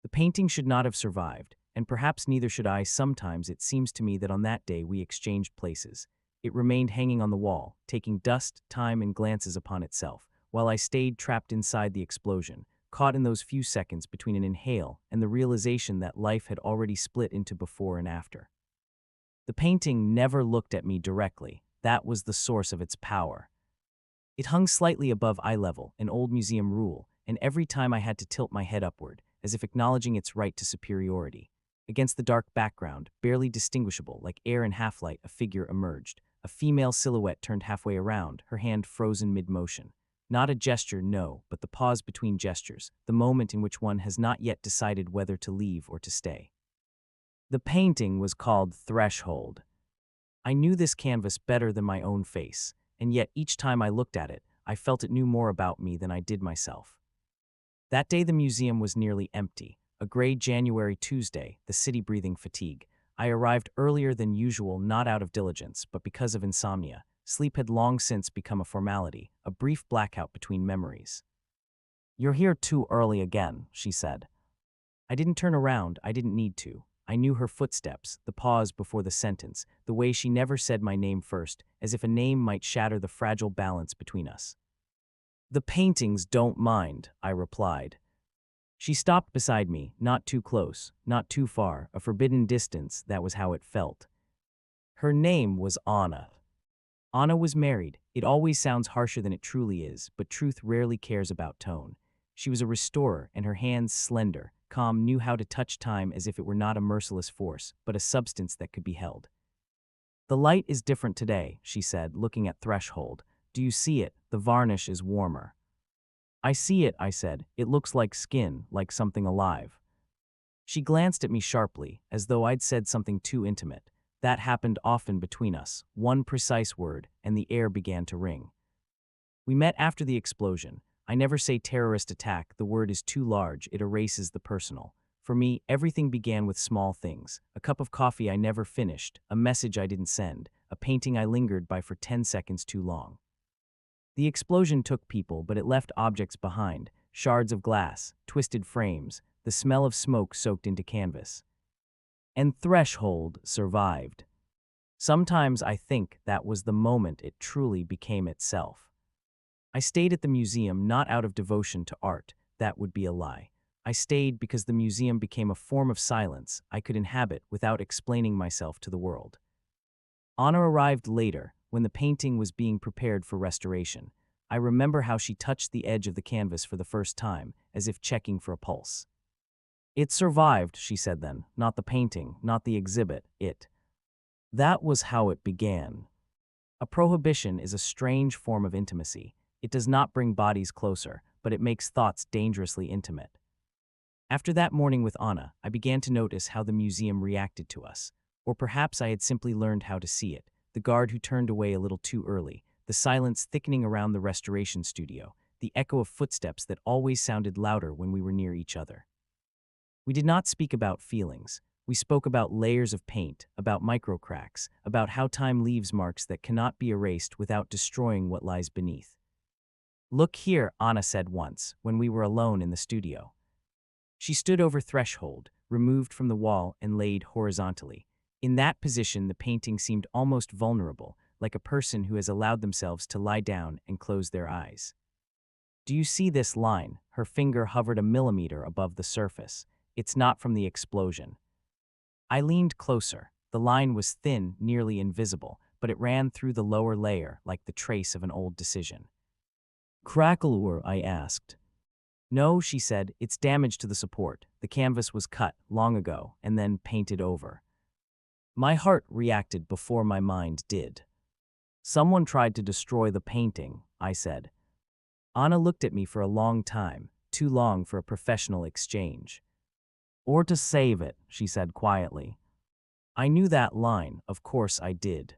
The painting should not have survived, and perhaps neither should I. Sometimes it seems to me that on that day we exchanged places. It remained hanging on the wall, taking dust, time, and glances upon itself, while I stayed trapped inside the explosion, caught in those few seconds between an inhale and the realization that life had already split into before and after. The painting never looked at me directly. That was the source of its power. It hung slightly above eye level, an old museum rule, and every time I had to tilt my head upward, as if acknowledging its right to superiority. Against the dark background, barely distinguishable, like air in half-light, a figure emerged. A female silhouette turned halfway around, her hand frozen mid-motion. Not a gesture, no, but the pause between gestures, the moment in which one has not yet decided whether to leave or to stay. The painting was called Threshold. I knew this canvas better than my own face, and yet each time I looked at it, I felt it knew more about me than I did myself. That day the museum was nearly empty, a gray January Tuesday, the city breathing fatigue. I arrived earlier than usual, not out of diligence, but because of insomnia. Sleep had long since become a formality, a brief blackout between memories. "You're here too early again," she said. I didn't turn around, I didn't need to. I knew her footsteps, the pause before the sentence, the way she never said my name first, as if a name might shatter the fragile balance between us. "The paintings don't mind," I replied. She stopped beside me, not too close, not too far, a forbidden distance. That was how it felt. Her name was Anna. Anna was married. It always sounds harsher than it truly is, but truth rarely cares about tone. She was a restorer, and her hands, slender, calm, knew how to touch time as if it were not a merciless force, but a substance that could be held. "The light is different today," she said, looking at Threshold. "Do you see it? The varnish is warmer." "I see it," I said. "It looks like skin, like something alive." She glanced at me sharply, as though I'd said something too intimate. That happened often between us, one precise word, and the air began to ring. We met after the explosion. I never say terrorist attack, the word is too large, it erases the personal. For me, everything began with small things. A cup of coffee I never finished, a message I didn't send, a painting I lingered by for 10 seconds too long. The explosion took people, but it left objects behind, shards of glass, twisted frames, the smell of smoke soaked into canvas. And Threshold survived. Sometimes I think that was the moment it truly became itself. I stayed at the museum not out of devotion to art, that would be a lie. I stayed because the museum became a form of silence I could inhabit without explaining myself to the world. Anna arrived later, when the painting was being prepared for restoration. I remember how she touched the edge of the canvas for the first time, as if checking for a pulse. "It survived," she said then, "not the painting, not the exhibit, it." That was how it began. A prohibition is a strange form of intimacy. It does not bring bodies closer, but it makes thoughts dangerously intimate. After that morning with Anna, I began to notice how the museum reacted to us. Or perhaps I had simply learned how to see it. The guard who turned away a little too early, the silence thickening around the restoration studio, the echo of footsteps that always sounded louder when we were near each other. We did not speak about feelings. We spoke about layers of paint, about microcracks, about how time leaves marks that cannot be erased without destroying what lies beneath. "Look here," Anna said once, when we were alone in the studio. She stood over Threshold, removed from the wall and laid horizontally. In that position, the painting seemed almost vulnerable, like a person who has allowed themselves to lie down and close their eyes. "Do you see this line?" Her finger hovered a millimeter above the surface. "It's not from the explosion." I leaned closer. The line was thin, nearly invisible, but it ran through the lower layer like the trace of an old decision. "Crackle," I asked. "No," she said, "it's damage to the support. The canvas was cut long ago and then painted over." My heart reacted before my mind did. "Someone tried to destroy the painting," I said. Anna looked at me for a long time, too long for a professional exchange. "Or to save it," she said quietly. I knew that line, of course I did.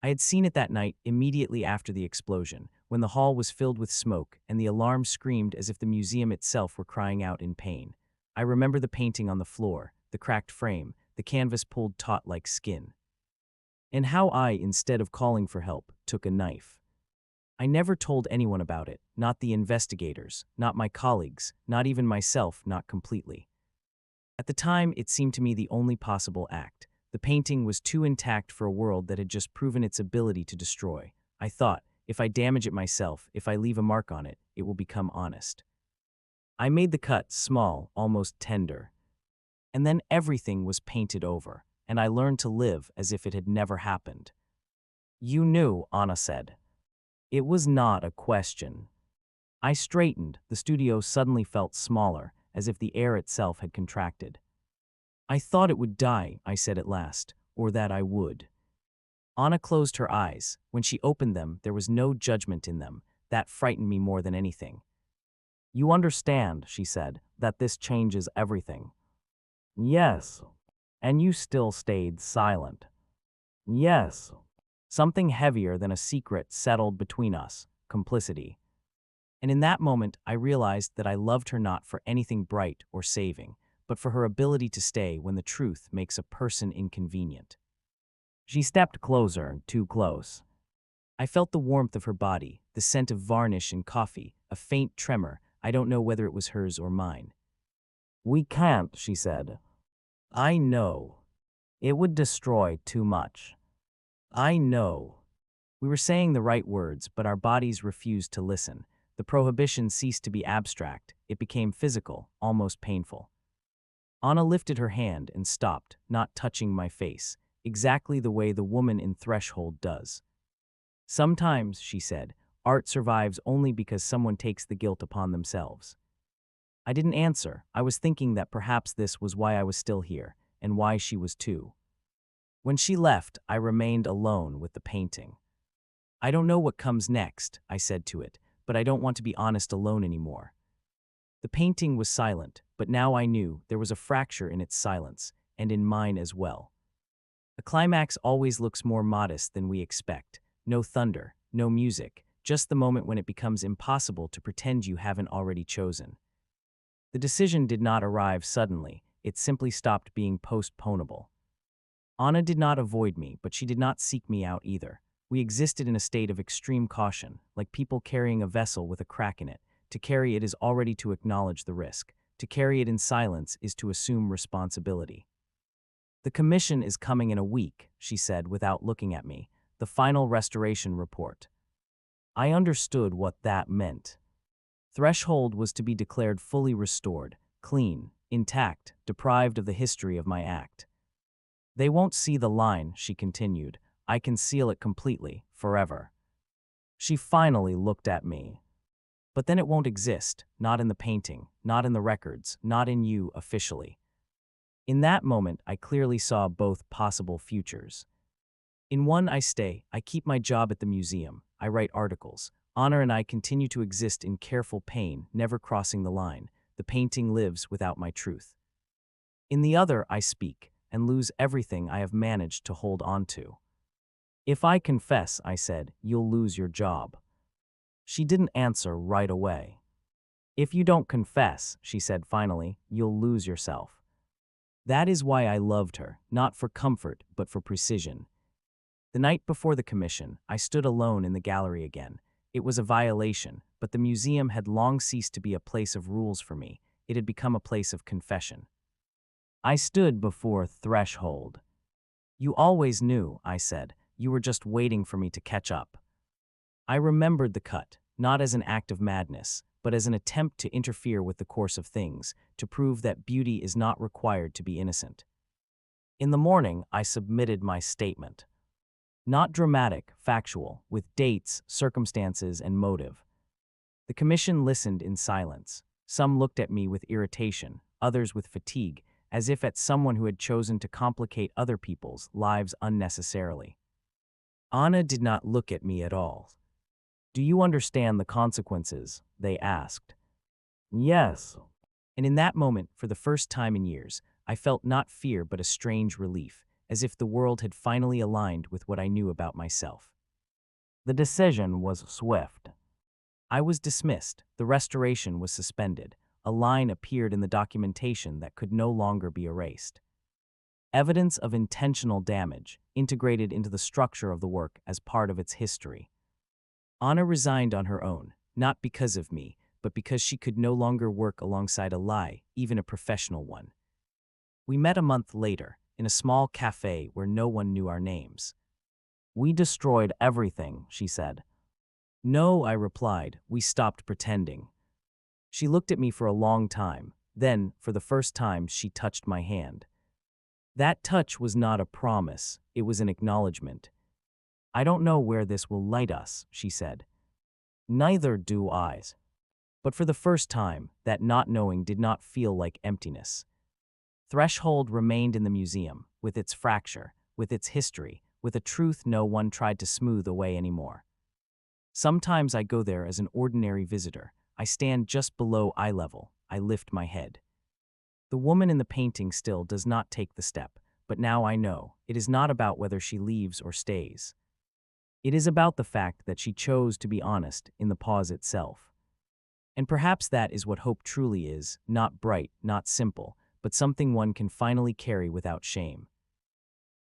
I had seen it that night immediately after the explosion, when the hall was filled with smoke and the alarm screamed as if the museum itself were crying out in pain. I remember the painting on the floor, the cracked frame, the canvas pulled taut like skin. And how I, instead of calling for help, took a knife. I never told anyone about it, not the investigators, not my colleagues, not even myself, not completely. At the time, it seemed to me the only possible act. The painting was too intact for a world that had just proven its ability to destroy. I thought, if I damage it myself, if I leave a mark on it, it will become honest. I made the cut small, almost tender. And then everything was painted over, and I learned to live as if it had never happened. You knew, Anna said. It was not a question. I straightened. The studio suddenly felt smaller, as if the air itself had contracted. I thought it would die, I said at last, or that I would. Anna closed her eyes. When she opened them, there was no judgment in them. That frightened me more than anything. You understand, she said, that this changes everything. Yes. And you still stayed silent. Yes. Something heavier than a secret settled between us, complicity. And in that moment, I realized that I loved her not for anything bright or saving, but for her ability to stay when the truth makes a person inconvenient. She stepped closer, too close. I felt the warmth of her body, the scent of varnish and coffee, a faint tremor. I don't know whether it was hers or mine. We can't, she said. I know. It would destroy too much. I know. We were saying the right words, but our bodies refused to listen. The prohibition ceased to be abstract. It became physical, almost painful. Anna lifted her hand and stopped, not touching my face, exactly the way the woman in Threshold does. Sometimes, she said, art survives only because someone takes the guilt upon themselves. I didn't answer. I was thinking that perhaps this was why I was still here, and why she was too. When she left, I remained alone with the painting. I don't know what comes next, I said to it, but I don't want to be honest alone anymore. The painting was silent, but now I knew there was a fracture in its silence, and in mine as well. A climax always looks more modest than we expect. No thunder, no music, just the moment when it becomes impossible to pretend you haven't already chosen. The decision did not arrive suddenly, it simply stopped being postponable. Anna did not avoid me, but she did not seek me out either. We existed in a state of extreme caution, like people carrying a vessel with a crack in it. To carry it is already to acknowledge the risk. To carry it in silence is to assume responsibility. The commission is coming in a week, she said without looking at me. The final restoration report. I understood what that meant. Threshold was to be declared fully restored, clean, intact, deprived of the history of my act. They won't see the line, she continued. I can seal it completely, forever. She finally looked at me. But then it won't exist, not in the painting, not in the records, not in you officially. In that moment, I clearly saw both possible futures. In one, I stay. I keep my job at the museum. I write articles. Anna and I continue to exist in careful pain, never crossing the line. The painting lives without my truth. In the other, I speak, and lose everything I have managed to hold on to. If I confess, I said, you'll lose your job. She didn't answer right away. If you don't confess, she said finally, you'll lose yourself. That is why I loved her, not for comfort, but for precision. The night before the commission, I stood alone in the gallery again. It was a violation, but the museum had long ceased to be a place of rules for me. It had become a place of confession. I stood before Threshold. You always knew, I said. You were just waiting for me to catch up. I remembered the cut, not as an act of madness, but as an attempt to interfere with the course of things, to prove that beauty is not required to be innocent. In the morning, I submitted my statement. Not dramatic, factual, with dates, circumstances, and motive. The commission listened in silence. Some looked at me with irritation, others with fatigue, as if at someone who had chosen to complicate other people's lives unnecessarily. Anna did not look at me at all. Do you understand the consequences? They asked. Yes. And in that moment, for the first time in years, I felt not fear but a strange relief, as if the world had finally aligned with what I knew about myself. The decision was swift. I was dismissed, the restoration was suspended, a line appeared in the documentation that could no longer be erased. Evidence of intentional damage, integrated into the structure of the work as part of its history. Anna resigned on her own, not because of me, but because she could no longer work alongside a lie, even a professional one. We met a month later, in a small cafe where no one knew our names. We destroyed everything, she said. No, I replied, we stopped pretending. She looked at me for a long time. Then, for the first time, she touched my hand. That touch was not a promise, it was an acknowledgement. I don't know where this will light us, she said. Neither do I. But for the first time, that not knowing did not feel like emptiness. Threshold remained in the museum, with its fracture, with its history, with a truth no one tried to smooth away anymore. Sometimes I go there as an ordinary visitor. I stand just below eye level. I lift my head. The woman in the painting still does not take the step, but now I know it is not about whether she leaves or stays. It is about the fact that she chose to be honest in the pause itself. And perhaps that is what hope truly is, not bright, not simple, but something one can finally carry without shame.